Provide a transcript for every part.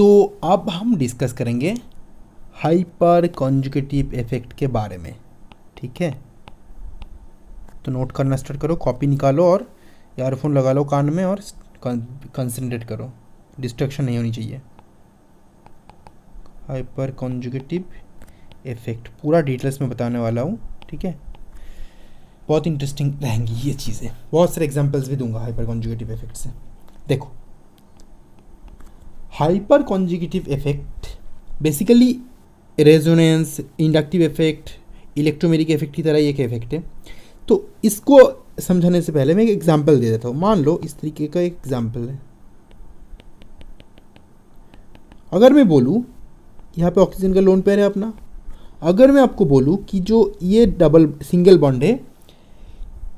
तो अब हम डिस्कस करेंगे हाइपर कॉन्जुगेटिव इफेक्ट के बारे में, ठीक है। तो नोट करना स्टार्ट करो, कॉपी निकालो और ईयरफोन लगा लो कान में और कंसंट्रेट करो, डिस्ट्रैक्शन नहीं होनी चाहिए। हाइपर कॉन्जुगेटिव इफेक्ट पूरा डिटेल्स में बताने वाला हूँ, ठीक है। बहुत इंटरेस्टिंग रहेंगी ये चीज़ें, बहुत सारे एग्जांपल्स भी दूंगा हाइपर कॉन्जुगेटिव इफेक्ट से। देखो, hyper conjugative effect basically resonance, inductive effect, electromeric effect की तरह ही एक इफेक्ट है। तो इसको समझाने से पहले मैं एक एग्जांपल दे देता हूँ। मान लो इस तरीके का एक एग्जांपल है। अगर मैं बोलूँ यहाँ पे ऑक्सीजन का लोन पेयर है अपना, अगर मैं आपको बोलूँ कि जो ये डबल सिंगल बॉन्ड है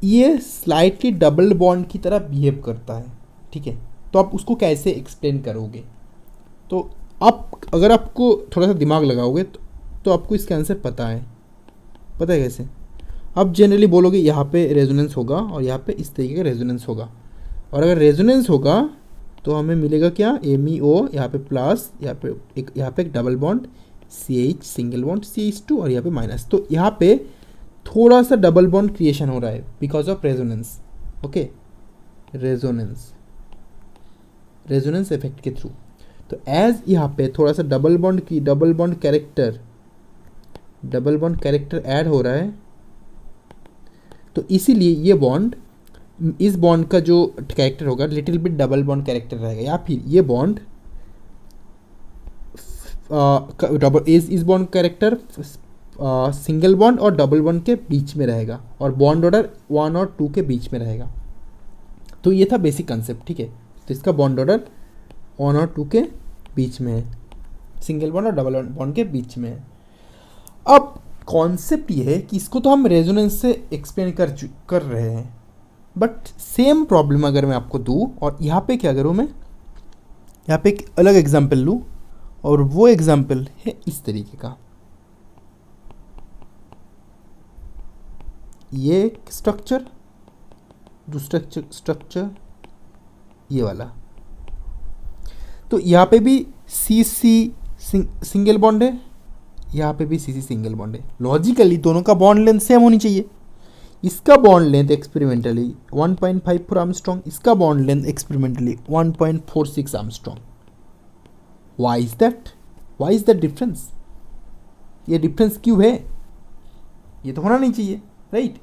ये स्लाइटली डबल बॉन्ड की तरह बिहेव करता है, ठीक है, तो आप उसको कैसे एक्सप्लेन करोगे? तो आप अगर आपको थोड़ा सा दिमाग लगाओगे तो आपको इसका आंसर पता है कैसे? आप जनरली बोलोगे यहाँ पे रेजोनेंस होगा और यहाँ पे इस तरीके का रेजोनेंस होगा, और अगर रेजोनेंस होगा तो हमें मिलेगा क्या? MEO, यहाँ पे प्लस, यहाँ पे एक double bond CH single bond CH2 और यहाँ पे माइनस। तो यहाँ पे थोड़ा सा डबल बॉन्ड क्रिएशन हो रहा है because of resonance, okay, resonance effect के थ्रू। तो एज यहाँ पे थोड़ा सा डबल बॉन्ड कैरेक्टर ऐड हो रहा है, तो इसीलिए ये बॉन्ड, इस बॉन्ड का जो कैरेक्टर होगा little bit double bond character रहेगा, या फिर ये बॉन्ड इस बॉन्ड कैरेक्टर सिंगल बॉन्ड और डबल बॉन्ड के बीच में रहेगा और बॉन्ड ऑर्डर 1 और 2 के बीच में रहेगा। तो ये था बेसिक कंसेप्ट, ठीक है। तो इसका बॉन्ड ऑर्डर 1 और 2 के बीच में है, सिंगल बॉन्ड और डबल बॉन्ड के बीच में है। अब कॉन्सेप्ट ये है कि इसको तो हम रेजोनेंस से एक्सप्लेन कर रहे हैं, बट सेम प्रॉब्लम अगर मैं आपको दूँ और यहाँ पे क्या करूँ, मैं यहाँ पे एक अलग एग्जांपल लूँ और वो एग्जांपल है इस तरीके का। ये स्ट्रक्चर, दूसरा स्ट्रक्चर ये वाला, तो यहाँ पे भी CC सिंगल बॉन्ड है, यहाँ पे भी CC सिंगल बॉन्ड है। लॉजिकली दोनों का बॉन्ड लेंथ सेम होनी चाहिए। इसका बॉन्ड लेंथ एक्सपेरिमेंटली 1.54 आर्मस्ट्रॉन्ग, इसका bond length experimentally 1.46 Armstrong. Why is that difference? ये डिफरेंस क्यों है? ये तो होना नहीं चाहिए, राइट?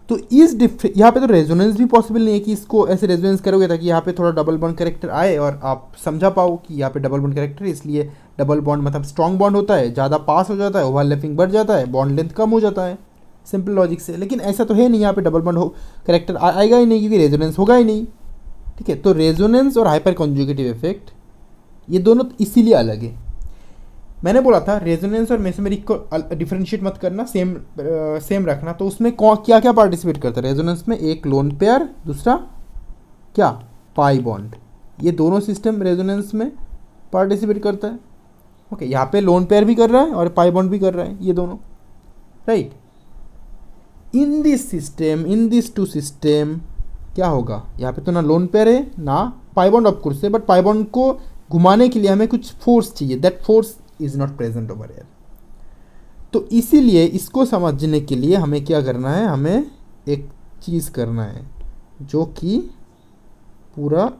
तो इस यहाँ पे तो रेजोनेंस भी पॉसिबल नहीं है कि इसको ऐसे रेजोनेंस करोगे ताकि यहाँ पे थोड़ा डबल बॉन्ड कैरेक्टर आए और आप समझा पाओ कि यहाँ पे डबल बॉन्ड कैरेक्टर है, इसलिए डबल बॉन्ड मतलब स्ट्रॉन्ग बॉन्ड होता है, ज़्यादा पास हो जाता है, ओवरलैपिंग बढ़ जाता है, बॉन्ड लेंथ कम हो जाता है, सिंपल लॉजिक से। लेकिन ऐसा तो है नहीं, यहाँ पे डबल बॉन्ड कैरेक्टर आएगा ही नहीं क्योंकि रेजोनेंस होगा ही नहीं, ठीक है। तो रेजोनेंस और हाइपर कॉन्जुगेटिव इफेक्ट ये दोनों इसीलिए अलग है। मैंने बोला था रेजोनेंस और मेसोमेरिक को डिफरेंशिएट मत करना, सेम रखना। तो उसमें क्या क्या पार्टिसिपेट करता है रेजोनेंस में? एक लोन पेयर, दूसरा क्या? Pi bond. ये दोनों सिस्टम रेजोनेंस में पार्टिसिपेट करता है, ओके। यहाँ पे लोन पेयर भी कर रहा है और पाई बॉन्ड भी कर रहा है, ये दोनों, right. In this two system क्या होगा? यहाँ पे तो ना लोन पेयर है ना पाई बॉन्ड, ऑफ कोर्स है, बट पाई बॉन्ड को घुमाने के लिए हमें कुछ फोर्स चाहिए, that force is not present over here. तो इसीलिए इसको समझने के लिए हमें क्या करना है? हमें एक चीज़ करना है जो कि पूरा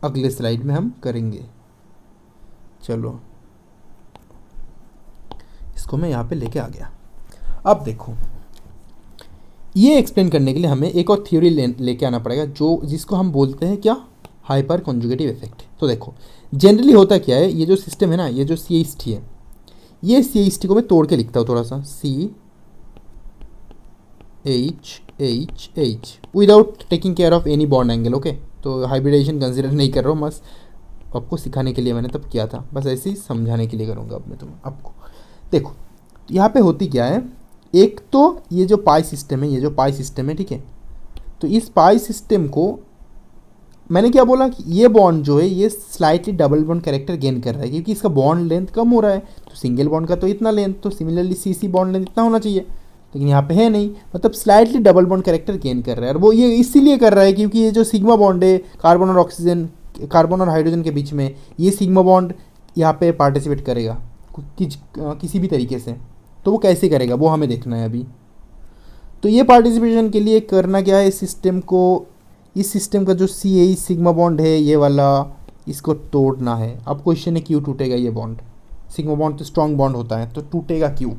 अगले स्लाइड में हम करेंगे। चलो इसको मैं यहाँ पे लेके आ गया। अब देखो, ये एक्सप्लेन करने के लिए हमें एक और थ्योरी लेके आना पड़ेगा जिसको हम बोलते हैं क्या? Hyper conjugative effect. तो देखो जनरली होता क्या है, ये जो सिस्टम है ना, ये जो CH है, ये CH को मैं तोड़ के लिखता हूँ थोड़ा सा, CH without taking care of any bond angle, okay. तो हाइब्रिडाइजेशन कंसिडर नहीं कर रहा हूँ, बस आपको सिखाने के लिए मैंने तब किया था, बस ऐसे ही समझाने के लिए करूँगा अब मैं आपको। देखो यहाँ पे होती क्या है, एक तो ये जो पाई सिस्टम है, ठीक है। तो इस पाई सिस्टम को मैंने क्या बोला कि ये बॉन्ड जो है ये slightly double bond character gain कर रहा है क्योंकि इसका बॉन्ड लेंथ कम हो रहा है। तो सिंगल बॉन्ड का तो इतना लेंथ, तो सिमिलरली CC बॉन्ड लेंथ इतना होना चाहिए, लेकिन यहाँ पे है नहीं, मतलब slightly double bond character gain कर रहा है। और वो ये इसीलिए कर रहा है क्योंकि ये जो सिग्मा बॉन्ड है कार्बन और ऑक्सीजन कार्बन और हाइड्रोजन के बीच में, ये सिग्मा बॉन्ड यहाँ पे पार्टिसिपेट करेगा किसी भी तरीके से, तो वो कैसे करेगा वो हमें देखना है अभी। तो ये पार्टिसिपेशन के लिए करना क्या है, इस सिस्टम का जो सी सिग्मा बॉन्ड है ये वाला, इसको तोड़ना है। अब क्वेश्चन है क्यों टूटेगा ये बॉन्ड। सिग्मा बॉन्ड तो स्ट्रॉन्ग बॉन्ड होता है, तो टूटेगा क्यों,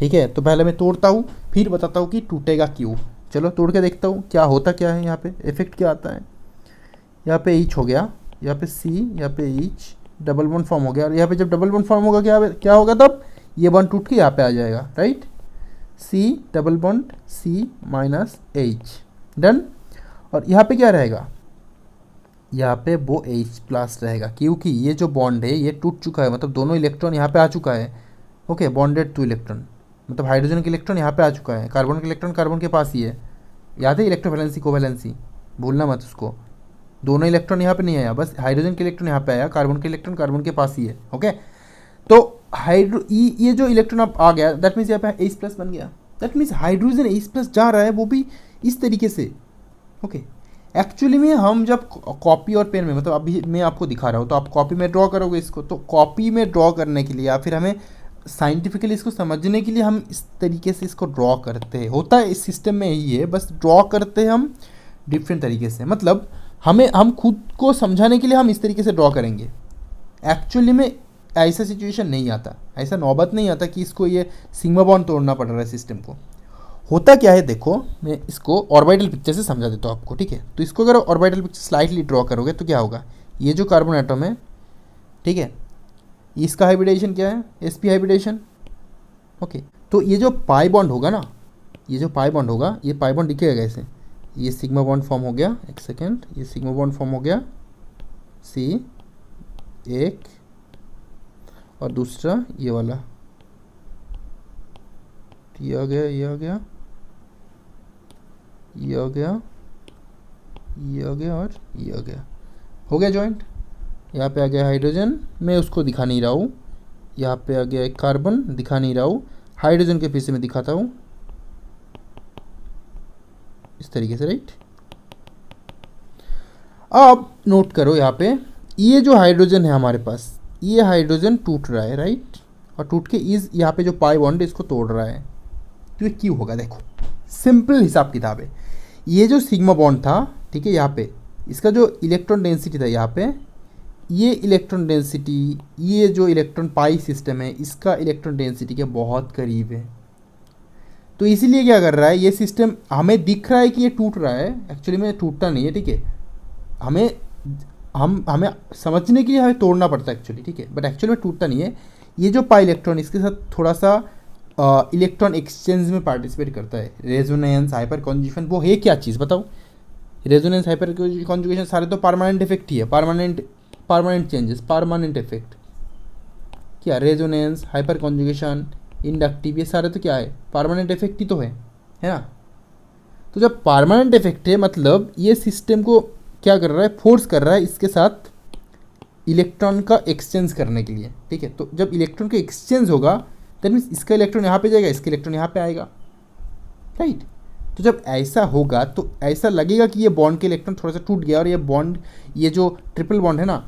ठीक है। तो पहले मैं तोड़ता हूँ फिर बताता हूँ कि टूटेगा क्यों। चलो तोड़ के देखता हूँ क्या होता क्या है, यहाँ पे इफेक्ट क्या आता है। यहाँ पे ईच हो गया, यहाँ पे सी, यहाँ पे ईच, डबल बॉन्ड फॉर्म हो गया, और यहाँ पे जब डबल बॉन्ड फॉर्म होगा क्या होगा, तब ये बॉन्ड टूट के यहाँ पे आ जाएगा, right. C double bond C minus H, done. और यहाँ पे क्या रहेगा, यहाँ पे वो H प्लस रहेगा, क्योंकि ये जो बॉन्ड है ये टूट चुका है, मतलब दोनों इलेक्ट्रॉन यहाँ पे आ चुका है। ओके, बॉन्डेड टू इलेक्ट्रॉन, मतलब हाइड्रोजन के इलेक्ट्रॉन यहाँ पे आ चुका है, कार्बन के इलेक्ट्रॉन कार्बन के पास ही है। याद है इलेक्ट्रोवैलेंसी कोवैलेंसी, भूलना मत उसको। दोनों इलेक्ट्रॉन यहाँ पे नहीं आया, बस हाइड्रोजन के इलेक्ट्रॉन यहाँ पे आया, कार्बन के इलेक्ट्रॉन कार्बन के पास ही है। ओके, तो ये जो इलेक्ट्रॉन अब आ गया, दैट मीन्स यहाँ पे H प्लस बन गया। That means hydrogen H plus जा रहा है, वो भी इस तरीके से। ओके, एक्चुअली में हम जब कॉपी और पेन में, मतलब अभी मैं आपको दिखा रहा हूँ, तो आप कॉपी में ड्रॉ करोगे इसको, तो कॉपी में ड्रॉ करने के लिए या फिर हमें साइंटिफिकली इसको समझने के लिए हम इस तरीके से इसको ड्रॉ करते हैं। होता है इस सिस्टम में यही है, बस ड्रॉ करते हैं हम डिफरेंट तरीके से, मतलब हम खुद को समझाने के लिए हम इस तरीके से ड्रॉ करेंगे। एक्चुअली में ऐसा सिचुएशन नहीं आता, ऐसा नौबत नहीं आता कि इसको ये सिग्मा बॉन्ड तोड़ना पड़ रहा है सिस्टम को। होता क्या है देखो, मैं इसको ऑर्बिटल पिक्चर से समझा देता हूँ आपको, ठीक है। तो इसको अगर ऑर्बिटल पिक्चर स्लाइटली ड्रॉ करोगे तो क्या होगा, ये जो कार्बन एटम है, ठीक है, इसका हाइब्रिडेशन क्या है, sp हाइब्रिडेशन। ओके, तो ये जो पाई बॉन्ड होगा ना, ये जो पाई बॉन्ड होगा, ये पाई बॉन्ड दिखेगा कैसे, ये सिग्मा बॉन्ड फॉर्म हो गया, एक सेकेंड, ये सिग्मा बॉन्ड फॉर्म हो गया, सी एक, और दूसरा ये वाला, ये आ गया, ये आ गया, ये आ गया, ये आ गया, और ये आ गया, हो गया जॉइंट। यहाँ पे आ गया हाइड्रोजन, मैं उसको दिखा नहीं रहा हूँ, यहाँ पे आ गया एक कार्बन, दिखा नहीं रहा हूँ, हाइड्रोजन के पीछे में दिखाता हूँ इस तरीके से, राइट। अब नोट करो यहाँ पे, ये जो हाइड्रोजन है हमारे पास, ये हाइड्रोजन टूट रहा है, राइट, और टूट के इस यहाँ पे जो पाई बॉन्ड है इसको तोड़ रहा है। तो ये क्यों होगा, देखो सिंपल हिसाब किताब है। ये जो सिग्मा बॉन्ड था, ठीक है, यहाँ पे इसका जो इलेक्ट्रॉन डेंसिटी था, यहाँ पे ये इलेक्ट्रॉन डेंसिटी, ये जो इलेक्ट्रॉन पाई सिस्टम है, इसका इलेक्ट्रॉन डेंसिटी के बहुत करीब है। तो इसीलिए क्या कर रहा है ये सिस्टम, हमें दिख रहा है कि ये टूट रहा है, एक्चुअली में टूटता नहीं है, ठीक है। हमें समझने के लिए हमें तोड़ना पड़ता है एक्चुअली, ठीक है, बट एक्चुअली में टूटता नहीं है। ये जो पाई इलेक्ट्रॉन, इसके साथ थोड़ा सा इलेक्ट्रॉन एक्सचेंज में पार्टिसिपेट करता है, रेजोनेंस, हाइपर कॉन्जुगेशन। वो है क्या चीज़ बताओ, रेजोनेंस, हाइपर कॉन्जुगेशन सारे तो परमानेंट इफेक्ट ही है, परमानेंट चेंजेस, परमानेंट इफेक्ट। क्या रेजोनेंस, हाइपर कॉन्जुगेशन, इंडक्टिव, ये सारे तो क्या है, परमानेंट इफेक्ट ही तो है ना। तो जब परमानेंट इफेक्ट है, मतलब ये सिस्टम को क्या कर रहा है, फोर्स कर रहा है इसके साथ इलेक्ट्रॉन का एक्सचेंज करने के लिए, ठीक है। तो जब इलेक्ट्रॉन का एक्सचेंज होगा, दैट मीन्स इसका इलेक्ट्रॉन यहाँ पे जाएगा, इसका इलेक्ट्रॉन यहाँ पे आएगा, राइट। तो जब ऐसा होगा तो ऐसा लगेगा कि ये बॉन्ड के इलेक्ट्रॉन थोड़ा सा टूट गया, और ये बॉन्ड, ये जो ट्रिपल बॉन्ड है ना,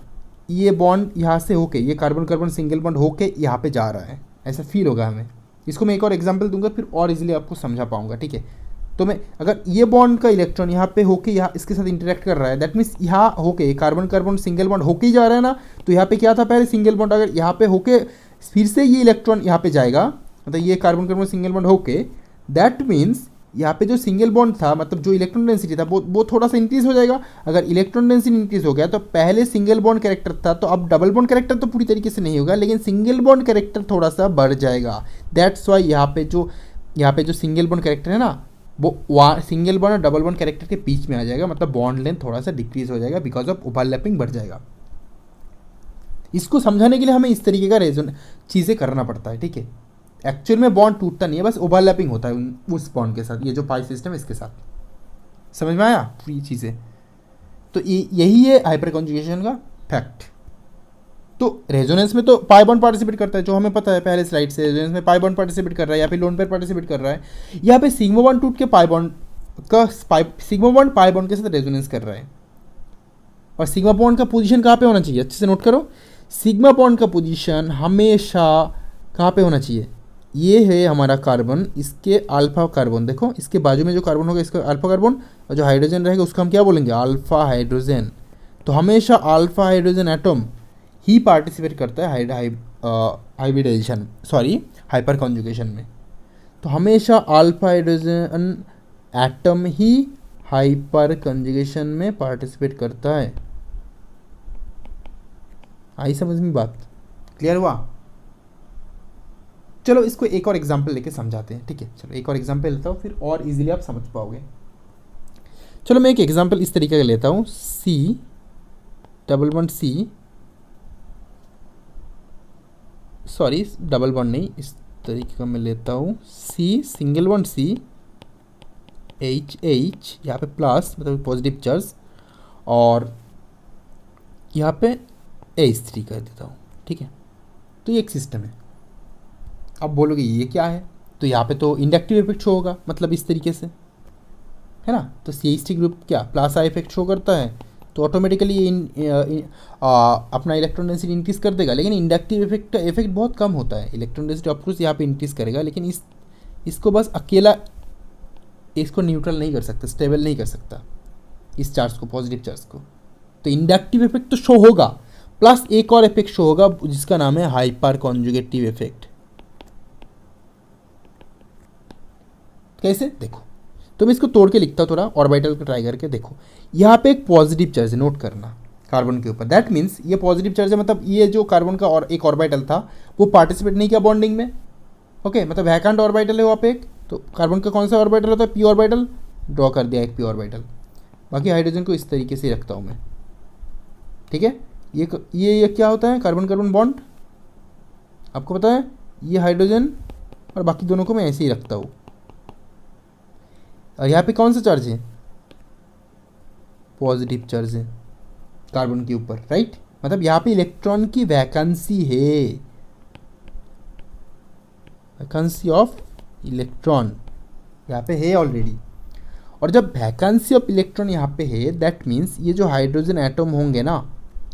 ये बॉन्ड यहाँ से होके, ये कार्बन कार्बन सिंगल बॉन्ड होके यहाँ पे जा रहा है, ऐसा फील होगा हमें। इसको मैं एक और एग्जांपल दूंगा, फिर और इजीली आपको समझा पाऊंगा, ठीक है। तो मैं अगर ये बॉन्ड का इलेक्ट्रॉन यहाँ पे होके यहाँ इसके साथ इंटरेक्ट कर रहा है, दैट मीन्स यहाँ होके कार्बन कार्बन सिंगल बॉन्ड होके ही जा रहा है ना। तो यहाँ पे क्या था, पहले सिंगल बॉन्ड, अगर यहाँ पे होके फिर से ये इलेक्ट्रॉन यहाँ पे जाएगा, मतलब ये कार्बन कार्बन सिंगल बॉन्ड होके, दैट मीन्स यहाँ पे जो सिंगल बॉन्ड था, मतलब जो इलेक्ट्रॉन डेंसिटी था वो थोड़ा सा इंक्रीज हो जाएगा। अगर इलेक्ट्रॉन डेंसिटी इंक्रीज हो गया तो पहले सिंगल बॉन्ड कैरेक्टर था, तो अब डबल बॉन्ड कैरेक्टर तो पूरी तरीके से नहीं होगा, लेकिन सिंगल बॉन्ड कैरेक्टर थोड़ा सा बढ़ जाएगा। दैट्स वाई यहाँ पे जो सिंगल बॉन्ड कैरेक्टर है ना, वो सिंगल बॉन्ड और डबल बॉन्ड कैरेक्टर के बीच में आ जाएगा, मतलब बॉन्ड लेंथ थोड़ा सा डिक्रीज हो जाएगा, बिकॉज ऑफ ओवरलैपिंग बढ़ जाएगा। इसको समझाने के लिए हमें इस तरीके का चीज़ें करना पड़ता है, ठीक है। एक्चुअल में बॉन्ड टूटता नहीं है, बस ओवरलैपिंग होता है उस बॉन्ड के साथ, ये जो पाई सिस्टम है इसके साथ। समझ में आया ये चीज़ें। तो यही है हाइपर कॉन्जुगेशन का फैक्ट। तो रेजोनेंस में तो पाई बॉन्ड पार्टिसिपेट करता है, जो हमें पता है पहले स्लाइड से, रेजोनेंस में पाई बॉन्ड पार्टिसिपेट कर रहा है, या फिर लोन पेयर पार्टिसिपेट कर रहा है। यहाँ पे सिग्मा बॉन्ड टूट के सिग्मा बॉन्ड पाई बॉन्ड के साथ रेजोनेंस कर रहा है। और सिग्मा बॉन्ड का पोजीशन कहाँ पे होना चाहिए, अच्छे से नोट करो, सिग्मा बॉन्ड का पोजीशन हमेशा कहाँ पे होना चाहिए, ये है हमारा कार्बन, इसके अल्फा कार्बन, देखो इसके बाजू में जो कार्बन होगा इसका अल्फा कार्बन, और जो हाइड्रोजन रहेगा उसका हम क्या बोलेंगे, अल्फा हाइड्रोजन। तो हमेशा अल्फा हाइड्रोजन एटम ही पार्टिसिपेट करता है हाइब्रिडाइजेशन, सॉरी हाइपर कॉन्जुगेशन में। तो हमेशा अल्फा हाइड्रोजन एटम ही हाइपर कॉन्जुगेशन में पार्टिसिपेट करता है। आई समझ में बात, क्लियर हुआ? चलो इसको एक और एग्जांपल लेके समझाते हैं, ठीक है? चलो एक और एग्जांपल लेता हूँ, फिर और इजीली आप समझ पाओगे। चलो मैं एक एग्जांपल इस तरीके का लेता हूँ, C double bond C, sorry double bond नहीं, इस तरीके का मैं लेता हूँ, C single bond C, H H यहाँ पे प्लस मतलब पॉजिटिव चार्ज, और यहाँ पे H3 कर देता हूँ, ठीक है? तो ये एक सिस्टम है। अब बोलोगे ये क्या है, तो यहाँ पे तो इंडक्टिव इफेक्ट शो होगा, मतलब इस तरीके से, है ना? तो CH3 ग्रुप क्या प्लस आई इफेक्ट शो करता है, तो ऑटोमेटिकली ये अपना इलेक्ट्रॉन डेंसिटी इंक्रीज कर देगा। लेकिन इंडक्टिव इफेक्ट का इफेक्ट बहुत कम होता है, इलेक्ट्रॉन डेंसिटी ऑफकोर्स यहाँ पे इंक्रीज करेगा, लेकिन इसको बस अकेला इसको न्यूट्रल नहीं कर सकता, स्टेबल नहीं कर सकता इस चार्ज को, पॉजिटिव चार्ज को। तो इंडक्टिव इफेक्ट तो शो होगा, प्लस एक और इफेक्ट शो होगा जिसका नाम है हाइपर कॉन्जुगेटिव इफेक्ट। कैसे देखो, तो मैं इसको तोड़ के लिखता हूँ थोड़ा, ऑर्बिटल को ट्राई करके देखो। यहाँ पे एक पॉजिटिव चार्ज है, नोट करना कार्बन के ऊपर, दैट मीन्स ये पॉजिटिव चार्ज है, मतलब ये जो कार्बन का और एक ऑर्बिटल था वो पार्टिसिपेट नहीं किया बॉन्डिंग में, ओके? मतलब वैकेंट ऑर्बिटल है वहाँ पे एक, तो कार्बन का कौन सा ऑर्बिटल होता है, पी ऑर्बिटल, ड्रॉ कर दिया एक पी ऑर्बिटल। बाकी हाइड्रोजन को इस तरीके से रखता हूँ मैं, ठीक है? ये क्या होता है, कार्बन कार्बन बॉन्ड, आपको पता है, ये हाइड्रोजन, और बाकी दोनों को मैं ऐसे ही रखता हूँ। और यहाँ पे कौन सा चार्ज है, पॉजिटिव चार्ज है कार्बन के ऊपर, राइट? मतलब यहाँ पे इलेक्ट्रॉन की वैकेंसी है, वैकेंसी ऑफ इलेक्ट्रॉन यहाँ पे है ऑलरेडी। और जब वैकेंसी ऑफ इलेक्ट्रॉन यहाँ पे है, दैट मीन्स ये जो हाइड्रोजन एटम होंगे ना,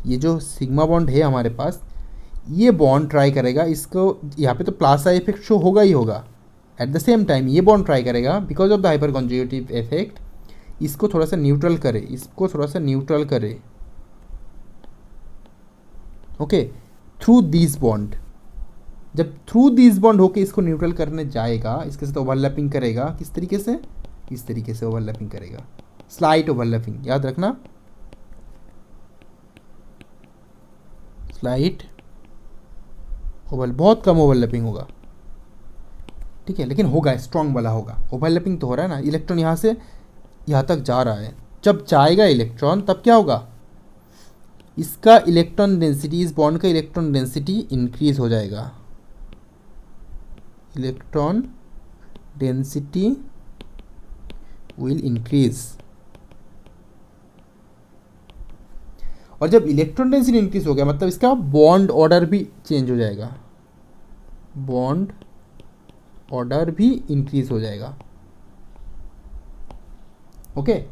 ये जो सिग्मा बॉन्ड है हमारे पास, ये बॉन्ड ट्राई करेगा इसको, यहाँ पे तो प्लस आई इफेक्ट शो होगा ही होगा, एट द सेम टाइम ये बॉन्ड ट्राई करेगा because of the hyper conjugative effect, इसको थोड़ा सा न्यूट्रल करे, इसको थोड़ा सा न्यूट्रल करे, ओके, थ्रू दिस बॉन्ड। जब थ्रू दिस बॉन्ड होके इसको न्यूट्रल करने जाएगा, इसके साथ ओवरलैपिंग करेगा, किस तरीके से, इस तरीके से ओवरलैपिंग करेगा, स्लाइट ओवरलैपिंग, याद रखना, स्लाइट बहुत कम ओवरलैपिंग होगा, ठीक है? लेकिन होगा, स्ट्रॉन्ग वाला होगा, ओवरलैपिंग तो हो रहा है ना, इलेक्ट्रॉन यहाँ से यहाँ तक जा रहा है, जब जाएगा इलेक्ट्रॉन तब क्या होगा, इसका इलेक्ट्रॉन डेंसिटी, इस बॉन्ड का इलेक्ट्रॉन डेंसिटी इंक्रीज हो जाएगा, इलेक्ट्रॉन डेंसिटी विल इंक्रीज। और जब इलेक्ट्रॉन डेंसिटी इंक्रीज हो गया, मतलब इसका बॉन्ड ऑर्डर भी चेंज हो जाएगा, बॉन्ड ऑर्डर भी इंक्रीज हो जाएगा, ओके?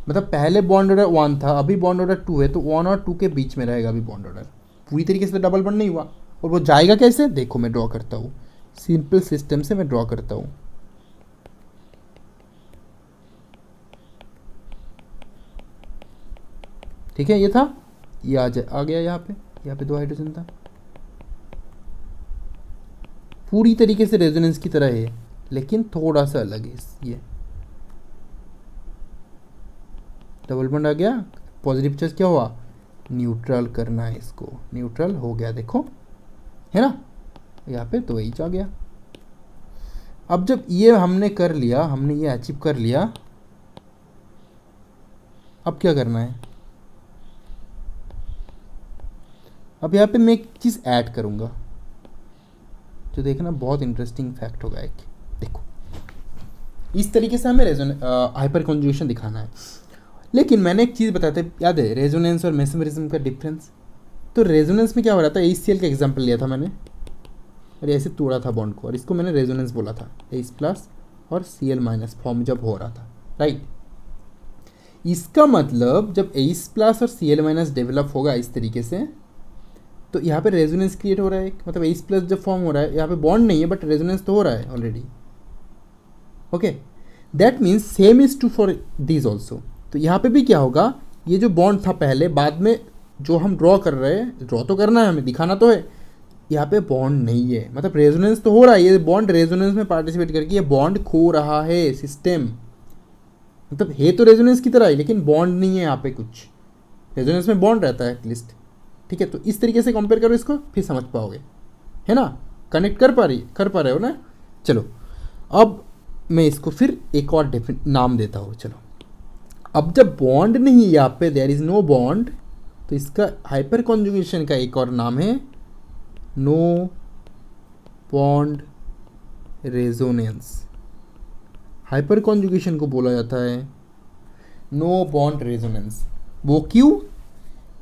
मतलब पहले बॉन्ड ऑर्डर 1 था, अभी बॉन्ड ऑर्डर 2 है, तो 1 और 2 के बीच में रहेगा अभी बॉन्ड ऑर्डर, पूरी तरीके से डबल बॉन्ड नहीं हुआ। और वो जाएगा कैसे, देखो मैं ड्रॉ करता हूँ, सिंपल सिस्टम से मैं ड्रॉ करता हूँ, ठीक है? ये था, ये आ गया यहाँ पे 2 हाइड्रोजन था, पूरी तरीके से रेजोनेंस की तरह है, लेकिन थोड़ा सा अलग है, ये डबल बॉन्ड आ गया, पॉजिटिव चार्ज क्या हुआ, न्यूट्रल करना है इसको, न्यूट्रल हो गया, देखो, है ना? यहाँ पे तो H आ गया। अब जब ये हमने कर लिया, हमने ये अचीव कर लिया, अब क्या करना है, अब यहाँ पे मैं एक चीज़ ऐड करूँगा, जो देखना बहुत इंटरेस्टिंग फैक्ट होगा एक, देखो इस तरीके से हमें हाइपर कॉन्जुगेशन दिखाना है। लेकिन मैंने एक चीज़ बताते, याद है रेजोनेंस और मेसमरिज्म का डिफरेंस? तो रेजोनेंस में क्या हो रहा था, HCl का एग्जांपल लिया था मैंने, और ऐसे तोड़ा था बॉन्ड को, और इसको मैंने रेजोनेंस बोला था, H+ और Cl- फॉर्म जब हो रहा था, राइट? इसका मतलब जब H प्लस और Cl माइनस डेवलप होगा इस तरीके से, तो यहाँ पे रेजोनेंस क्रिएट हो रहा है, मतलब H प्लस जब फॉर्म हो रहा है, यहाँ पे बॉन्ड नहीं है बट रेजोनेंस तो हो रहा है already. Okay, that means same is true for this also. तो यहाँ पे भी क्या होगा, ये जो बॉन्ड था पहले, बाद में जो हम ड्रॉ कर रहे हैं, ड्रॉ तो करना है हमें, दिखाना तो है, यहाँ पे बॉन्ड नहीं है, मतलब रेजोनेंस तो हो रहा है, ये बॉन्ड रेजोनेंस में पार्टिसिपेट करके ये बॉन्ड खो रहा है सिस्टम, मतलब है तो रेजोनेंस की तरह ही, लेकिन बॉन्ड नहीं है यहाँ पे कुछ, रेजोनेंस में बॉन्ड रहता है एटलीस्ट। ठीक है, तो इस तरीके से कंपेयर करो इसको, फिर समझ पाओगे, है ना, कनेक्ट कर पा रहे हो ना। चलो अब मैं इसको फिर एक और नाम देता हूँ। चलो, अब जब बॉन्ड नहीं है यहाँ पे, देयर इज नो बॉन्ड, तो इसका हाइपर कॉन्जुगेशन का एक और नाम है no bond resonance. Hyperconjugation को बोला जाता है नो बॉन्ड रेजोनेंस। वो क्यों?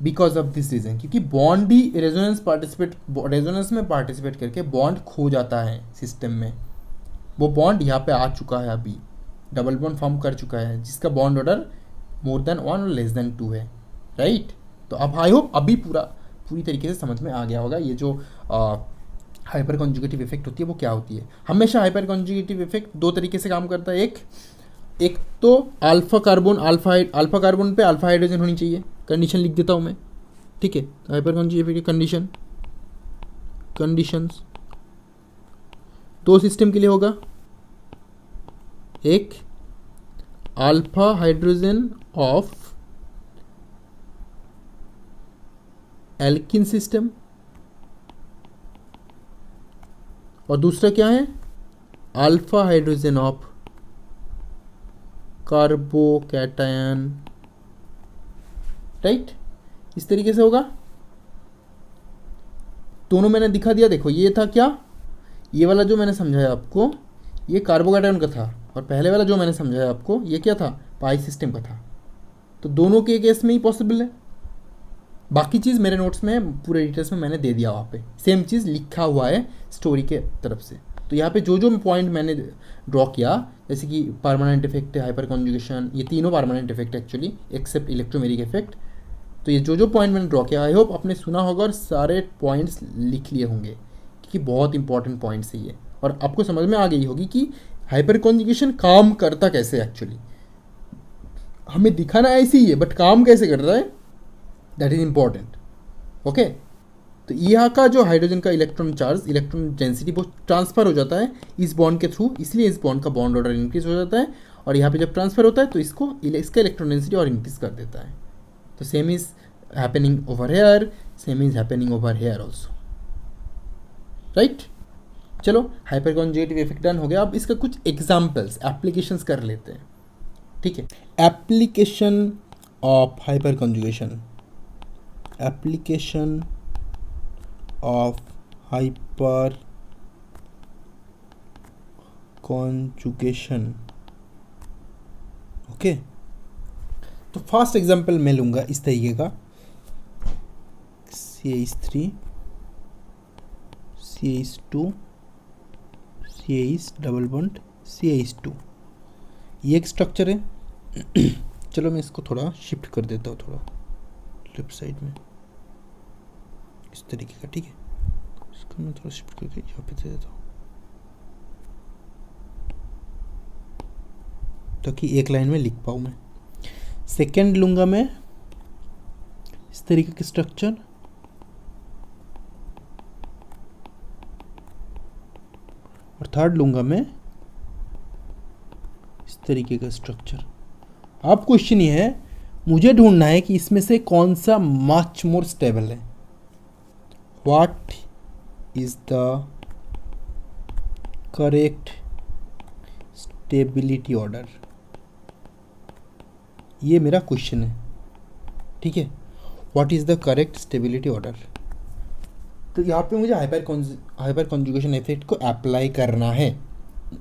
बिकॉज ऑफ दिस रीजन, क्योंकि बॉन्ड ही रेजोनेंस में पार्टिसिपेट करके बॉन्ड खो जाता है सिस्टम में। वो बॉन्ड यहाँ पे आ चुका है, अभी डबल बॉन्ड फॉर्म कर चुका है, जिसका बॉन्ड ऑर्डर मोर देन 1 और लेस देन 2 है, राइट। तो अब आई होप अभी पूरी तरीके से समझ में आ गया होगा ये जो हाइपर कॉन्जुगेटिव इफेक्ट होती है वो क्या होती है। हमेशा हाइपर कॉन्जुगेटिव इफेक्ट दो तरीके से काम करता है, एक तो अल्फा कार्बन पे अल्फा हाइड्रोजन होनी चाहिए, कंडीशन लिख देता हूँ मैं, ठीक है। तो हाइपर कॉन्जुगेटिव की कंडीशंस दो सिस्टम के लिए होगा, एक alpha hydrogen of alkene system, और दूसरा क्या है, alpha hydrogen of carbocation, right. इस तरीके से होगा। दोनों मैंने दिखा दिया, देखो ये था क्या, ये वाला जो मैंने समझाया आपको ये कार्बोकैटायन का था, और पहले वाला जो मैंने समझाया आपको ये क्या था, पाई सिस्टम का था। तो दोनों के केस में ही पॉसिबल है। बाकी चीज़ मेरे नोट्स में पूरे डिटेल्स में मैंने दे दिया, वहाँ पे सेम चीज़ लिखा हुआ है स्टोरी के तरफ से। तो यहाँ पे जो पॉइंट मैंने ड्रॉ किया, जैसे कि परमानेंट इफेक्ट, हाइपर कॉन्जुगेशन, ये तीनों permanent effect actually except electromeric effect. तो ये जो पॉइंट मैंने ड्रॉ किया, आई होप आपने सुना होगा और सारे पॉइंट्स लिख लिए होंगे, क्योंकि बहुत इंपॉर्टेंट पॉइंट्स है ये, और आपको समझ में आ गई होगी कि हाइपर कॉन्जुगेशन काम करता कैसे। एक्चुअली हमें दिखाना ऐसे ही है, बट काम कैसे कर रहा है, दैट इज इम्पॉर्टेंट। ओके, तो यहाँ का जो हाइड्रोजन का इलेक्ट्रॉन चार्ज, इलेक्ट्रॉन डेंसिटी, वो ट्रांसफर हो जाता है इस बॉन्ड के थ्रू, इसलिए इस बॉन्ड का बॉन्ड ऑर्डर इंक्रीज हो जाता है, और यहाँ पे जब ट्रांसफर होता है तो इसका इलेक्ट्रॉन डेंसिटी और इंक्रीज कर देता है। तो same is happening over here, same is happening over here also, right. चलो, हाइपर कॉन्जुगेटिव इफेक्ट डन हो गया। अब इसका कुछ एग्जाम्पल्स, एप्लीकेशंस कर लेते हैं, ठीक है। Application of hyper conjugation, application of hyper conjugation. Okay, तो फर्स्ट एग्जांपल मैं लूँगा इस तरीके का, CH3 CH2 CH double bond CH2, ये एक स्ट्रक्चर है। चलो मैं इसको थोड़ा शिफ्ट कर देता हूँ, थोड़ा लेफ्ट साइड में इस तरीके का, ठीक है। इसको मैं थोड़ा शिफ्ट करके यहाँ पे दे देता हूँ, ताकि एक लाइन में लिख पाऊँ मैं। सेकेंड लूँगा मैं इस तरीके के स्ट्रक्चर, और थर्ड लूँगा मैं इस तरीके का स्ट्रक्चर। अब क्वेश्चन ये है, मुझे ढूंढना है कि इसमें से कौन सा मच मोर स्टेबल है। What is the correct stability order, ये मेरा क्वेश्चन है, ठीक है। What is the correct stability order. तो यहाँ पे मुझे हाइपर कॉन्जुगेशन इफेक्ट को अप्लाई करना है,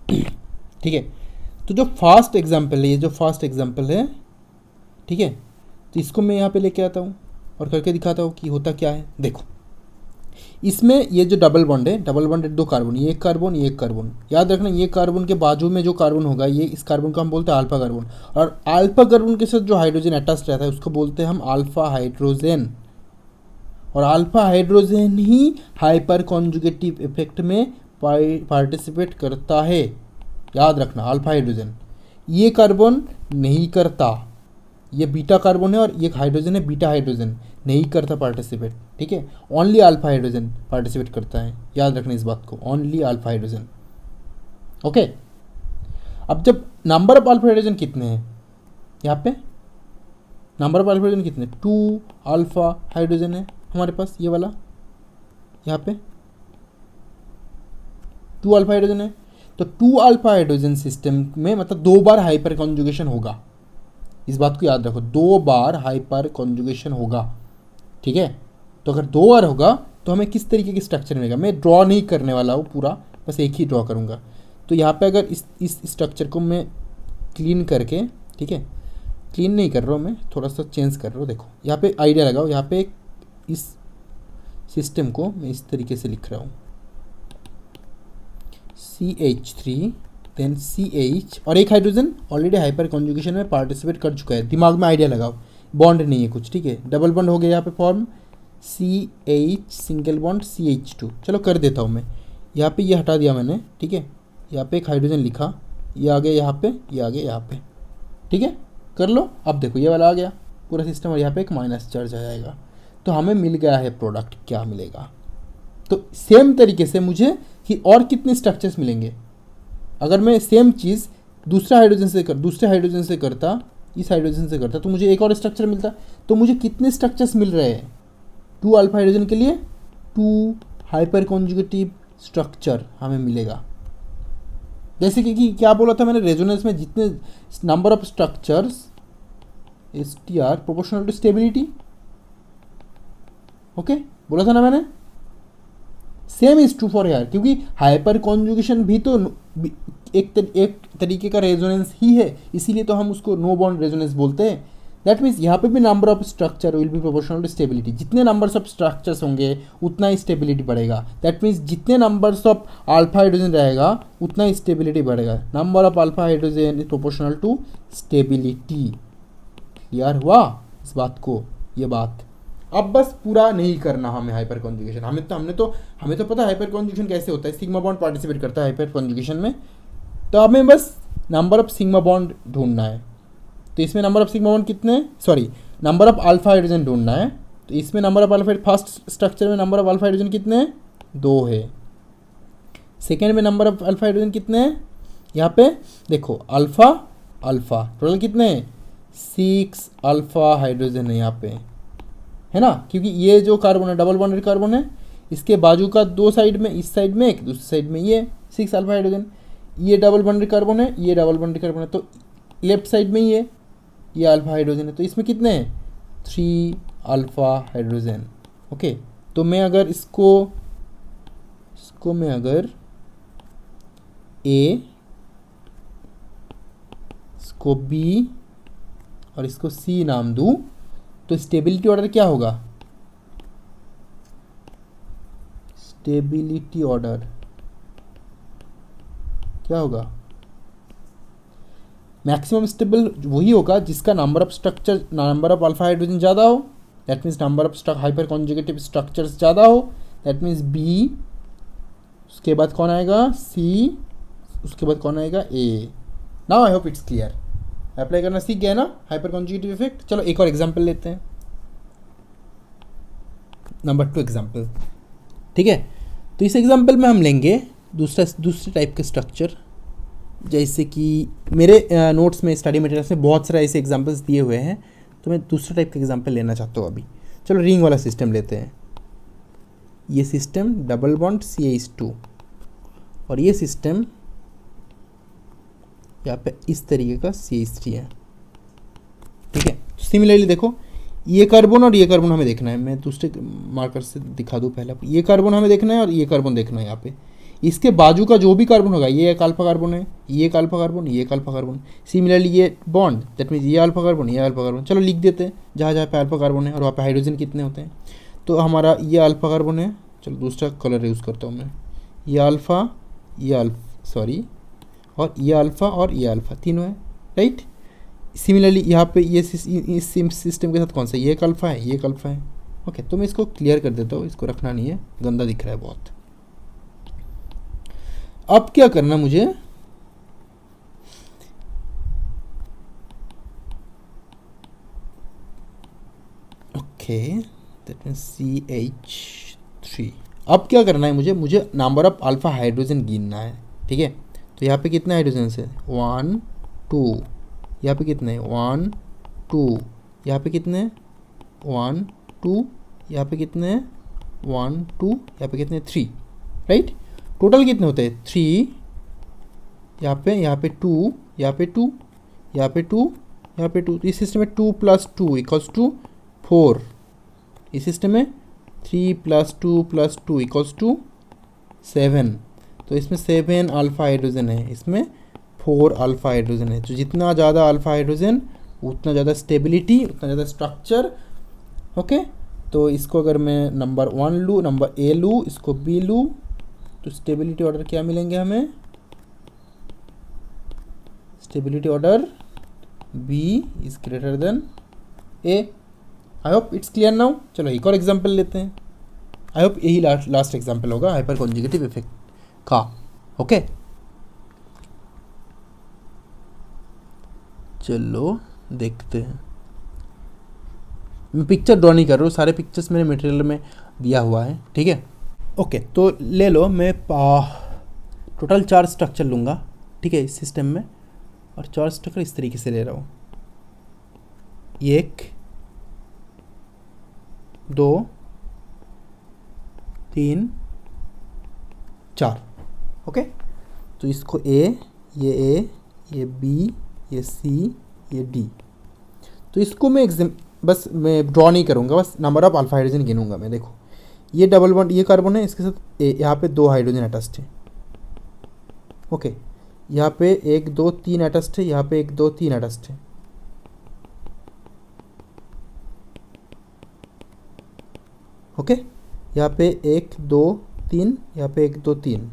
ठीक है। तो जो फर्स्ट एग्जांपल है, ये जो फर्स्ट एग्जांपल है, ठीक है, तो इसको मैं यहाँ पे लेके आता हूँ और करके दिखाता हूँ कि होता क्या है। देखो, इसमें ये जो डबल बॉन्ड है, डबल बॉन्ड है, दो कार्बन, ये एक कार्बन, ये एक कार्बन, याद रखना ये कार्बन के बाजू में जो कार्बन होगा ये इस कार्बन को हम बोलते हैं अल्फा कार्बन, और अल्फा कार्बन के साथ जो हाइड्रोजन अटैच रहता है उसको बोलते हैं हम अल्फा हाइड्रोजन, और अल्फा हाइड्रोजन ही हाइपर कॉन्जुगेटिव इफेक्ट में पार्टिसिपेट करता है, याद रखना अल्फा हाइड्रोजन। ये कार्बन नहीं करता, ये बीटा कार्बन है और ये हाइड्रोजन है बीटा हाइड्रोजन, नहीं करता पार्टिसिपेट, ठीक है, ओनली अल्फा हाइड्रोजन पार्टिसिपेट करता है, याद रखना इस बात को, ओनली अल्फा हाइड्रोजन। ओके, अब जब नंबर ऑफ अल्फा हाइड्रोजन कितने हैं, यहाँ पे नंबर ऑफ अल्फा हाइड्रोजन कितने, 2 अल्फा हाइड्रोजन है हमारे पास, ये वाला यहाँ पे 2 अल्फा हाइड्रोजन है, तो 2 अल्फा हाइड्रोजन सिस्टम में मतलब 2 बार हाइपर कॉन्जुगेशन होगा, इस बात को याद रखो, 2 बार हाइपर कॉन्जुगेशन होगा, ठीक है। तो अगर 2 बार होगा तो हमें किस तरीके की स्ट्रक्चर मिलेगा, मैं ड्रॉ नहीं करने वाला हूँ पूरा, बस एक ही ड्रॉ करूँगा। तो यहाँ पे अगर इस स्ट्रक्चर को मैं क्लीन करके, ठीक है, क्लीन नहीं कर रहा हूँ मैं, थोड़ा सा चेंज कर रहा हूँ, देखो यहाँ पे आइडिया लगाओ, यहाँ पे इस सिस्टम को मैं इस तरीके से लिख रहा हूँ, CH3 देन CH, और एक हाइड्रोजन ऑलरेडी हाइपर कॉन्जुगेशन में पार्टिसिपेट कर चुका है, दिमाग में आइडिया लगाओ, बॉन्ड नहीं है कुछ, ठीक है, डबल बॉन्ड हो गया यहाँ पे form, CH single bond CH2, चलो कर देता हूँ मैं, यहाँ पे ये हटा दिया मैंने, ठीक है, यहाँ पे एक हाइड्रोजन लिखा, ये आ गया यहाँ पे, ये आ गया यहाँ पे, ठीक है, कर लो। अब देखो ये वाला आ गया पूरा सिस्टम, और यहाँ पे एक माइनस चार्ज आ जाएगा, तो हमें मिल गया है प्रोडक्ट, क्या मिलेगा। तो सेम तरीके से मुझे कि और कितने स्ट्रक्चर्स मिलेंगे, अगर मैं सेम चीज़ दूसरे हाइड्रोजन से करता, इस हाइड्रोजन से करता, तो मुझे एक और स्ट्रक्चर मिलता, तो मुझे कितने स्ट्रक्चर्स मिल रहे हैं, 2 अल्फा हाइड्रोजन के लिए 2 हाइपर कॉन्जुगेटिव स्ट्रक्चर हमें मिलेगा। जैसे कि क्या बोला था मैंने, रेजोनेंस में जितने number of structures STR proportional to stability, okay बोला था ना मैंने, same is true for here, क्योंकि हाइपर कॉन्जुगेशन भी तो एक तरीके का रेजोनेंस ही है, इसीलिए तो हम उसको नो बॉन्ड रेजोनेंस बोलते हैं। दैट मीन्स यहाँ पे भी number of structure will be proportional to stability, जितने नंबर्स ऑफ स्ट्रक्चर्स होंगे उतना ही स्टेबिलिटी बढ़ेगा। दैट मीन्स जितने नंबर्स ऑफ अल्फा हाइड्रोजन रहेगा उतना ही स्टेबिलिटी बढ़ेगा, number of alpha hydrogen is proportional to stability. Clear हुआ इस बात को, ये बात अब बस पूरा नहीं करना हमें हाइपर कॉन्जुगेशन, हमें तो पता है हाइपर कॉन्जुगेशन कैसे होता है, सिग्मा बॉन्ड पार्टिसिपेट करता है हाइपर कॉन्जुगेशन में, तो हमें बस नंबर ऑफ सिग्मा बॉन्ड ढूंढना है। तो इसमें नंबर ऑफ सिग्मा बॉन्ड कितने, sorry number of alpha hydrogen ढूंढना है, तो इसमें number of alpha, first structure में नंबर ऑफ अल्फा हाइड्रोजन कितने हैं, 2 है। सेकेंड में नंबर ऑफ अल्फा हाइड्रोजन कितने हैं, यहाँ पे देखो अल्फा अल्फा टोटल कितने हैं, 6 अल्फा हाइड्रोजन है यहाँ पे, है ना, क्योंकि ये जो कार्बन है डबल बॉन्डेड कार्बन है, इसके बाजू का 2 साइड में, इस साइड में एक, दूसरी साइड में ये 6 अल्फा हाइड्रोजन, ये डबल बॉन्डेड कार्बन है, ये डबल बॉन्डेड कार्बन है, तो लेफ्ट साइड में ये अल्फा हाइड्रोजन है, तो इसमें कितने हैं 3 अल्फा हाइड्रोजन। ओके, तो मैं अगर इसको मैं अगर A, इसको B और इसको C नाम दूं, तो स्टेबिलिटी ऑर्डर क्या होगा, स्टेबिलिटी ऑर्डर क्या होगा, मैक्सिमम स्टेबल वही होगा जिसका नंबर ऑफ अल्फा हाइड्रोजन ज़्यादा हो, that means number of hyper conjugative structures ज़्यादा हो, दैट मीन्स B, उसके बाद कौन आएगा C, उसके बाद कौन आएगा A। Now I hope it's clear, apply करना सीख गया ना हाइपर कॉन्जुगेटिव इफेक्ट। चलो एक और एग्जांपल लेते हैं, नंबर 2 एग्जांपल, ठीक है। तो इस एग्जांपल में हम लेंगे दूसरे टाइप के स्ट्रक्चर, जैसे कि मेरे नोट्स में स्टडी मटेरियल्स में बहुत सारे ऐसे एग्जांपल्स दिए हुए हैं, तो मैं दूसरे टाइप का एग्जांपल लेना चाहता हूँ अभी। चलो रिंग वाला सिस्टम लेते हैं, ये सिस्टम डबल बॉन्ड CH2, और ये सिस्टम यहाँ पे इस तरीके का CH3 है, ठीक है। सिमिलरली देखो ये कार्बन और ये कार्बन हमें देखना है, मैं दूसरे मार्कर से दिखा दूँ पहले, ये कार्बन हमें देखना है और ये कार्बन देखना है यहाँ पे, इसके बाजू का जो भी कार्बन होगा, ये एक अल्फा कार्बन है, ये एक अल्फा कार्बन, ये एक अल्फा कार्बन, सिमिलरली ये बॉन्ड, दैट मीन्स ये अल्फा कार्बन, ये अल्फा कार्बन। चलो लिख देते हैं जहाँ जहाँ पे अल्फा कार्बन है, और वहाँ पे हाइड्रोजन कितने होते हैं, तो हमारा ये अल्फा कार्बन है, चलो दूसरा कलर यूज़ करता हूँ मैं, ये अल्फ़ा, ये सॉरी, और ये अल्फ़ा और ये अल्फ़ा तीनों है, राइट। सिमिलरली यहाँ पे ये इस सिस्टम के साथ कौन सा, ये एक अल्फ़ा है, ये एक अल्फ़ा है। ओके, तो मैं इसको क्लियर कर देता हूँ, इसको रखना नहीं है, गंदा दिख रहा है बहुत। अब क्या करना मुझे, ओके दैट मीन्स CH3। अब क्या करना है मुझे नंबर ऑफ अल्फ़ा हाइड्रोजन गिनना है, ठीक है। तो यहाँ पे कितने हाइड्रोजन है, 1 2, यहाँ पे कितने 1 2, यहाँ पे कितने 1 2, यहाँ पे कितने 1 2, यहाँ पे कितने 3, राइट। टोटल कितने होते हैं 3, यहाँ पे 2, यहाँ पे 2, यहाँ पे 2, यहाँ पे 2। इस सिस्टम में 2 + 2 = 4, इस सिस्टम में 3 + 2 + 2 = 7। तो इसमें 7 अल्फ़ा हाइड्रोजन है, इसमें 4 अल्फ़ा हाइड्रोजन है। तो जितना ज़्यादा अल्फ़ा हाइड्रोजन उतना ज़्यादा स्टेबिलिटी, उतना ज़्यादा स्ट्रक्चर। ओके, तो इसको अगर मैं नंबर 1 लूँ, नंबर ए लूँ, इसको बी लूँ, तो स्टेबिलिटी ऑर्डर क्या मिलेंगे हमें, stability order B is greater than A. I hope it's clear now. चलो एक और एग्जांपल लेते हैं, आई होप यही लास्ट एग्जांपल होगा हाइपर कॉन्जुगेटिव इफेक्ट का। ओके, चलो देखते हैं। मैं पिक्चर ड्रॉ नहीं कर रहा हूँ, सारे पिक्चर्स मेरे मटेरियल में दिया हुआ है, ठीक है। ओके, तो ले लो, मैं टोटल 4 स्ट्रक्चर लूँगा, ठीक है, इस सिस्टम में, और 4 स्ट्रक्चर इस तरीके से ले रहा हूँ, 1 2 3 4। ओके, तो इसको ए, ये बी, ये सी, ये डी। तो इसको मैं बस मैं ड्रॉ नहीं करूँगा, बस नंबर ऑफ अल्फा हाइड्रोजन गिनूंगा मैं। देखो ये डबल बॉन्ड, ये कार्बन है, इसके साथ यहाँ पे 2 हाइड्रोजन अटैच्ड है। ओके, यहाँ पे 1 2 3 अटैच्ड है, यहाँ पे 1 2 3 अटैच्ड है। ओके, यहाँ पे 1 2 3, यहाँ पे 1 2 3,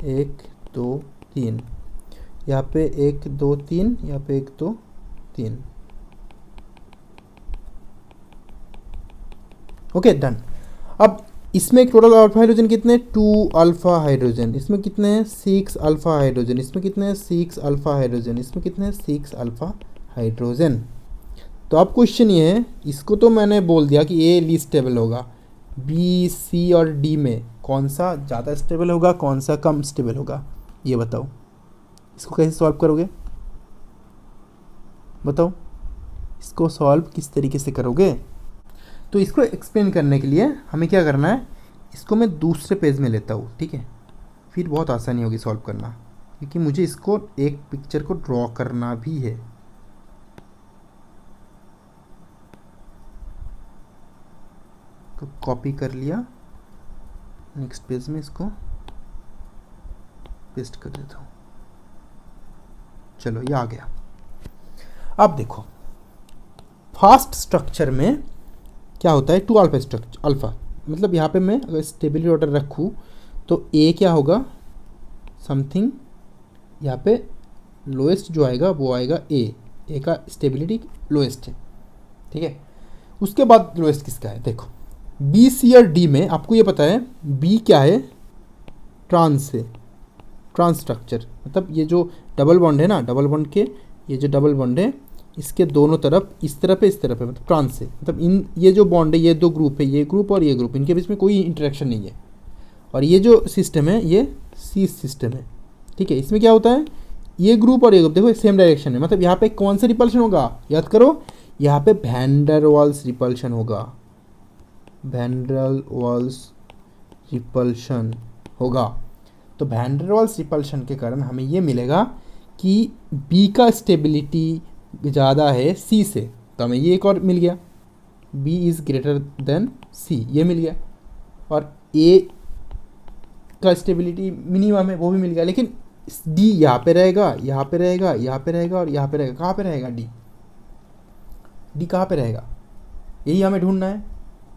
1 2 3, यहाँ पे 1 2 3, यहाँ पे 1 2 3। Okay done. अब इसमें टोटल अल्फा हाइड्रोजन कितने, 2 अल्फा हाइड्रोजन, इसमें कितने हैं 6 अल्फा हाइड्रोजन, इसमें कितने हैं 6 अल्फा हाइड्रोजन, इसमें कितने हैं 6 अल्फा हाइड्रोजन। तो अब क्वेश्चन ये है, इसको तो मैंने बोल दिया कि ए लीस्ट स्टेबल होगा, बी सी और डी में कौन सा ज़्यादा स्टेबल होगा, कौन सा कम स्टेबल होगा, ये बताओ। इसको कैसे सॉल्व करोगे, बताओ, इसको सॉल्व किस तरीके से करोगे। तो इसको एक्सप्लेन करने के लिए हमें क्या करना है, इसको मैं दूसरे पेज में लेता हूँ, ठीक है, फिर बहुत आसानी होगी सॉल्व करना, क्योंकि मुझे इसको एक पिक्चर को ड्रॉ करना भी है। तो कॉपी कर लिया, नेक्स्ट पेज में इसको पेस्ट कर देता हूँ। चलो ये आ गया। अब देखो फास्ट स्ट्रक्चर में क्या होता है, 2 अल्फा स्ट्रक्चर, अल्फा मतलब यहाँ पे मैं अगर स्टेबिलिटी ऑर्डर रखूँ तो ए क्या होगा, समथिंग यहाँ पे लोएस्ट जो आएगा वो आएगा ए का स्टेबिलिटी लोएस्ट है, ठीक है। उसके बाद लोएस्ट किसका है, देखो बी सी और डी में आपको ये पता है बी क्या है, ट्रांस है, ट्रांस स्ट्रक्चर, मतलब ये जो डबल बॉन्ड है ना, डबल बॉन्ड के ये जो डबल बॉन्ड है इसके दोनों तरफ इस तरफ है, इस तरफ है, मतलब ट्रांस है, मतलब इन ये जो बॉन्ड है, ये 2 ग्रुप है, ये ग्रुप और ये ग्रुप, इनके बीच में कोई इंटरेक्शन नहीं है। और ये जो सिस्टम है ये सी सिस्टम है, ठीक है। इसमें क्या होता है, ये ग्रुप और ये ग्रुप देखो सेम डायरेक्शन है, मतलब यहाँ पे कौन सा रिपल्शन होगा, याद करो, यहाँ पे वैन डर वाल्स रिपल्शन होगा, वैन डर वाल्स रिपल्शन होगा। तो वैन डर वाल्स रिपल्शन के कारण हमें ये मिलेगा कि बी का स्टेबिलिटी ज़्यादा है सी से, तो हमें ये एक और मिल गया, बी इज़ ग्रेटर देन सी, ये मिल गया। और ए का स्टेबिलिटी मिनिमम है, वो भी मिल गया। लेकिन डी यहाँ पे रहेगा, यहाँ पे रहेगा, यहाँ पे रहेगा और यहाँ पे रहेगा, कहाँ पे रहेगा डी, डी कहाँ पे रहेगा, यही हमें ढूंढना है,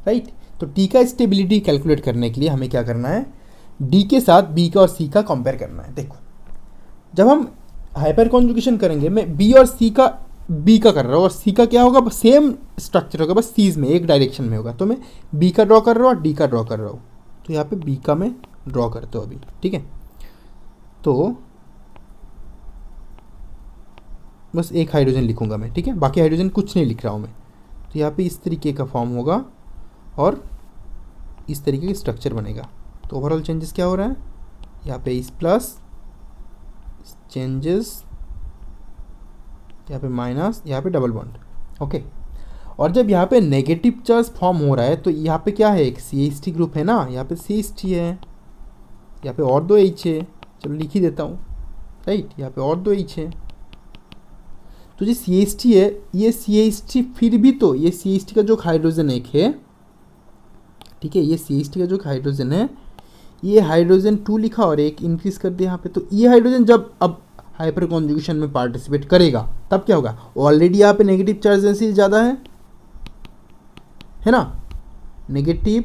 राइट। तो टी का स्टेबिलिटी कैलकुलेट करने के लिए हमें क्या करना है, डी के साथ बी का और सी का कंपेयर करना है। देखो जब हम हाइपर कॉन्जुगेशन करेंगे, मैं बी और सी का, बी का कर रहा हूँ और सी का क्या होगा, सेम स्ट्रक्चर होगा, बस सीज में एक डायरेक्शन में होगा। तो मैं बी का ड्रॉ कर रहा हूँ और डी का ड्रॉ कर रहा हूँ। तो यहाँ पे बी का मैं ड्रॉ करता हूँ अभी, ठीक है। तो बस एक हाइड्रोजन लिखूंगा मैं, ठीक है, बाकी हाइड्रोजन कुछ नहीं लिख रहा हूँ मैं। तो यहाँ पे इस तरीके का फॉर्म होगा और इस तरीके का स्ट्रक्चर बनेगा। तो ओवरऑल चेंजेस क्या हो रहा है, यहाँ पे इस प्लस चेंजेस, यहाँ पे माइनस, यहाँ पे डबल बॉन्ड, ओके। और जब यहाँ पे नेगेटिव चार्ज फॉर्म हो रहा है तो यहाँ पे क्या है, एक CH3 ग्रुप है ना, यहाँ पे CH3 है, यहाँ पे और 2 H है, चलो लिख ही देता हूँ, राइट, यहाँ पे और 2 H है। तो जो CH3 है, ये CH3 फिर भी तो ये CH3 का जो हाइड्रोजन एक है, ठीक है, ये CH3 का जो हाइड्रोजन है, ये हाइड्रोजन 2 लिखा और एक इंक्रीज कर दिया यहाँ पे। तो ये हाइड्रोजन जब अब हाइपर कॉन्जुगेशन में पार्टिसिपेट करेगा तब क्या होगा, ऑलरेडी यहाँ पे नेगेटिव चार्ज डेंसिटी ज़्यादा है ना, नेगेटिव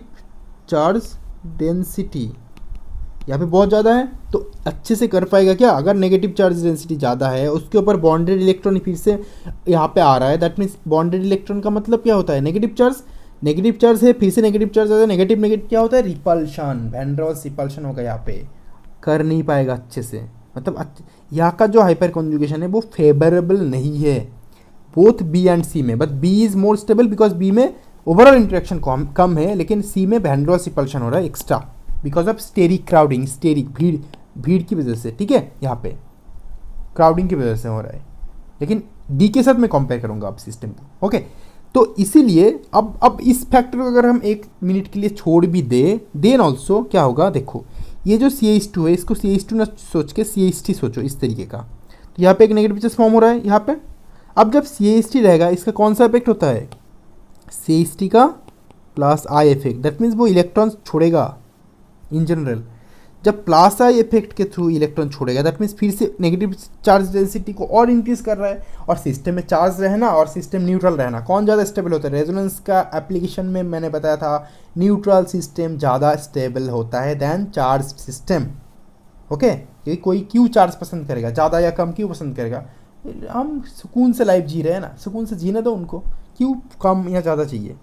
चार्ज डेंसिटी यहाँ पे बहुत ज़्यादा है। तो अच्छे से कर पाएगा क्या, अगर नेगेटिव चार्ज डेंसिटी ज़्यादा है, उसके ऊपर बॉन्डेड इलेक्ट्रॉन फिर से यहाँ पे आ रहा है, दैट मीन्स बॉन्डेड इलेक्ट्रॉन का मतलब क्या होता है, नेगेटिव चार्ज है, फिर से नेगेटिव चार्ज आता है, नेगेटिव क्या होता है, repulsion, van der Waals repulsion होगा, यहाँ पे कर नहीं पाएगा अच्छे से। मतलब यहाँ का जो हाइपर कॉन्जुगेशन है वो फेवरेबल नहीं है बोथ बी एंड सी में, but B is more stable because B में ओवरऑल इंटरेक्शन कम है, लेकिन सी में वैन डर वाल्स रिपल्शन हो रहा है extra because of steric crowding, steric भीड़ की वजह से, ठीक है, यहाँ पे क्राउडिंग की वजह से हो रहा है। लेकिन डी के साथ मैं कंपेयर करूँगा अब सिस्टम को, ओके। तो इसीलिए अब इस फैक्टर को अगर हम 1 मिनट के लिए छोड़ भी देन ऑल्सो क्या होगा, देखो ये जो CH2 है, इसको CH2 ना सोच के CH3 सोचो इस तरीके का। तो यहाँ पे एक नेगेटिव चार्ज फॉर्म हो रहा है यहाँ पे। अब जब CH3 रहेगा, इसका कौन सा इफेक्ट होता है, CH3 का plus I effect, that means वो इलेक्ट्रॉन छोड़ेगा इन जनरल। जब प्लस आई इफेक्ट के थ्रू इलेक्ट्रॉन छोड़ेगा, दैट मीन्स फिर से नेगेटिव चार्ज डेंसिटी को और इंक्रीज कर रहा है। और सिस्टम में चार्ज रहना और सिस्टम न्यूट्रल रहना, कौन ज़्यादा स्टेबल होता है, रेजोनेंस का एप्लीकेशन में मैंने बताया था न्यूट्रल सिस्टम ज़्यादा स्टेबल होता है देन चार्ज सिस्टम, ओके। क्योंकि कोई क्यों चार्ज पसंद करेगा, ज़्यादा या कम क्यों पसंद करेगा, हम सुकून से लाइफ जी रहे हैं ना, सुकून से जीने दो उनको, क्यों कम या ज़्यादा चाहिए,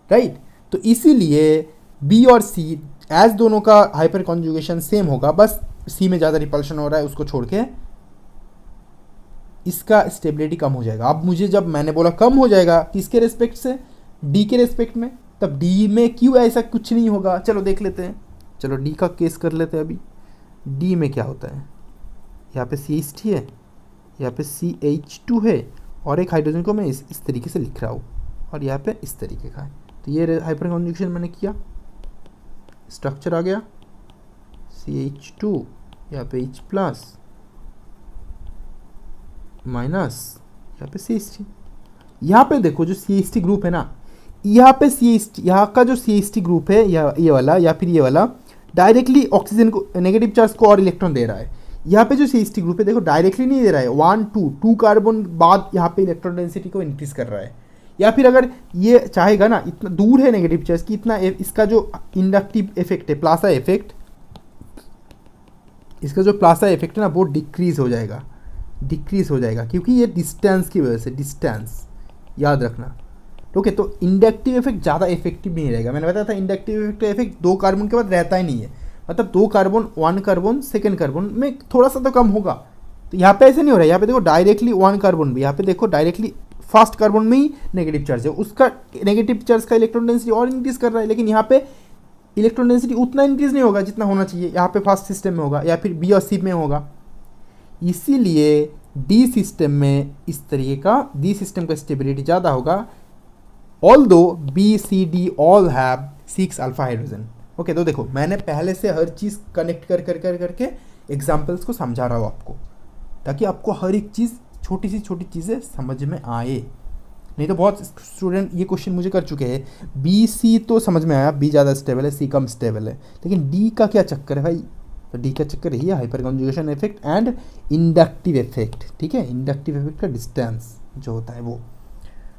राइट। तो इसीलिए बी और सी एज दोनों का हाइपर कॉन्जुगेशन सेम होगा, बस सी में ज़्यादा रिपल्शन हो रहा है, उसको छोड़ के इसका स्टेबिलिटी कम हो जाएगा। अब मुझे जब मैंने बोला कम हो जाएगा किसके रेस्पेक्ट से, डी के रेस्पेक्ट में, तब डी में क्यों ऐसा कुछ नहीं होगा, चलो देख लेते हैं। चलो डी का केस कर लेते हैं अभी। डी में क्या होता है, यहाँ पे CH3 है, यहाँ पे CH2 है और एक हाइड्रोजन को मैं इस तरीके से लिख रहा हूँ और यहाँ पे इस तरीके का है। तो ये हाइपर कॉन्जुगेशन मैंने किया, स्ट्रक्चर आ गया CH2, यहाँ पे H प्लस माइनस, यहाँ पे CH3। यहाँ पे देखो जो CH3 ग्रुप है ना, यहाँ पे यहाँ का जो CH3 ग्रुप है या ये वाला या फिर ये वाला डायरेक्टली ऑक्सीजन को, नेगेटिव चार्ज को और इलेक्ट्रॉन दे रहा है। यहाँ पे जो CH3 ग्रुप है देखो डायरेक्टली नहीं दे रहा है, 2 कार्बन बाद यहाँ पे इलेक्ट्रॉन डेंसिटी को इंक्रीज कर रहा है। या फिर अगर ये चाहेगा ना, इतना दूर है नेगेटिव चार्ज की, इतना इसका जो इंडक्टिव इफेक्ट है, प्लासा इफेक्ट, इसका जो प्लासा इफेक्ट है ना वो डिक्रीज हो जाएगा क्योंकि ये डिस्टेंस की वजह से, डिस्टेंस याद रखना, ओके। तो इंडक्टिव इफेक्ट ज़्यादा इफेक्टिव नहीं रहेगा। मैंने बताया था इंडक्टिव इफेक्ट का इफेक्ट 2 कार्बन के बाद रहता ही नहीं है, मतलब 2 कार्बन 1 कार्बन सेकेंड कार्बन में थोड़ा सा तो कम होगा। तो यहाँ पे ऐसे नहीं हो रहा है, यहाँ पे देखो डायरेक्टली 1 कार्बन भी, यहाँ पे देखो डायरेक्टली फर्स्ट कार्बन में ही नेगेटिव चार्ज है, उसका नेगेटिव चार्ज का इलेक्ट्रॉन डेंसिटी और इंक्रीज कर रहा है, लेकिन यहाँ पे इलेक्ट्रॉन डेंसिटी उतना इंक्रीज नहीं होगा जितना होना चाहिए यहाँ पे फर्स्ट सिस्टम में होगा या फिर बी और सी में होगा। इसीलिए डी सिस्टम में इस तरीके का, डी सिस्टम का स्टेबिलिटी ज़्यादा होगा, although B C D all have 6 alpha hydrogen, okay. तो देखो मैंने पहले से हर चीज़ कनेक्ट करके एग्जाम्पल्स को समझा रहा हूँ आपको, ताकि आपको हर एक चीज़ छोटी चीज़ें समझ में आए। नहीं तो बहुत स्टूडेंट ये क्वेश्चन मुझे कर चुके हैं, बी सी तो समझ में आया, बी ज़्यादा स्टेबल है, सी कम स्टेबल है, लेकिन डी का क्या चक्कर है भाई। तो डी का चक्कर यही है, hyper conjugation effect and inductive effect, ठीक है, इंडक्टिव इफेक्ट का डिस्टेंस जो होता है वो।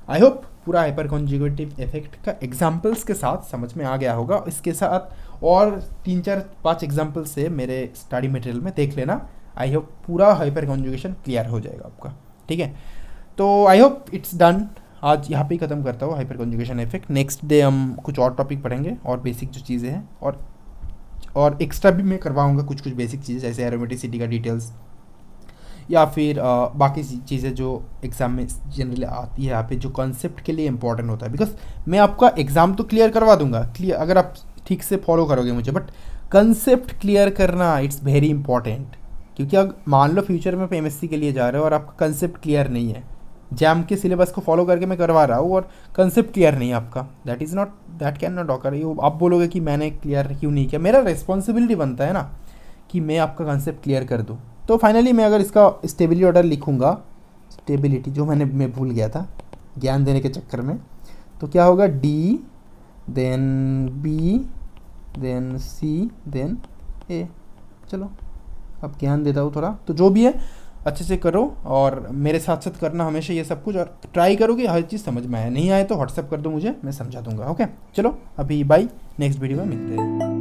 आई होप पूरा हाइपर कॉन्जुगेटिव इफेक्ट का एग्जांपल्स के साथ समझ में आ गया होगा। इसके साथ और 3-4-5 एग्जांपल से मेरे स्टडी मटेरियल में देख लेना। आई होप पूरा हाइपर कॉन्जुगेशन क्लियर हो जाएगा आपका, ठीक है। तो आई होप इट्स डन। आज यहाँ पे ही ख़त्म करता हूँ hyper conjugation effect. Next day हम कुछ और टॉपिक पढ़ेंगे और बेसिक जो चीज़ें हैं, और एक्स्ट्रा भी मैं करवाऊँगा कुछ कुछ बेसिक चीज़ें, जैसे एरोमेटिसिटी का डिटेल्स या फिर बाकी चीज़ें जो एग्ज़ाम में जनरली आती है, यहाँ पे जो कॉन्सेप्ट के लिए इंपॉर्टेंट होता है। बिकॉज मैं आपका एग्ज़ाम तो क्लियर करवा दूंगा, क्लियर अगर आप ठीक से फॉलो करोगे मुझे, बट कंसेप्ट क्लियर करना इट्स वेरी इंपॉर्टेंट। क्योंकि अगर मान लो फ्यूचर में एमएससी के लिए जा रहे हो और आपका कंसेप्ट क्लियर नहीं है, जैम के सिलेबस को फॉलो करके मैं करवा रहा हूँ और कंसेप्ट क्लियर नहीं है आपका, दैट कैन नॉट ऑकर। ये आप बोलोगे कि मैंने क्लियर क्यों नहीं किया, मेरा रिस्पॉन्सिबिलिटी बनता है ना कि मैं आपका कंसेप्ट क्लियर कर दूँ। तो फाइनली मैं अगर इसका स्टेबिलिटी ऑर्डर लिखूँगा, स्टेबिलिटी जो मैं भूल गया था ज्ञान देने के चक्कर में, तो क्या होगा, डी देन बी देन सी देन ए। चलो अब ज्ञान देता हूँ थोड़ा, तो जो भी है अच्छे से करो और मेरे साथ साथ करना हमेशा ये सब कुछ, और ट्राई करो कि हर चीज़ समझ में आए। नहीं आए तो व्हाट्सएप कर दो मुझे, मैं समझा दूंगा। ओके चलो अभी बाय, नेक्स्ट वीडियो में मिलते हैं।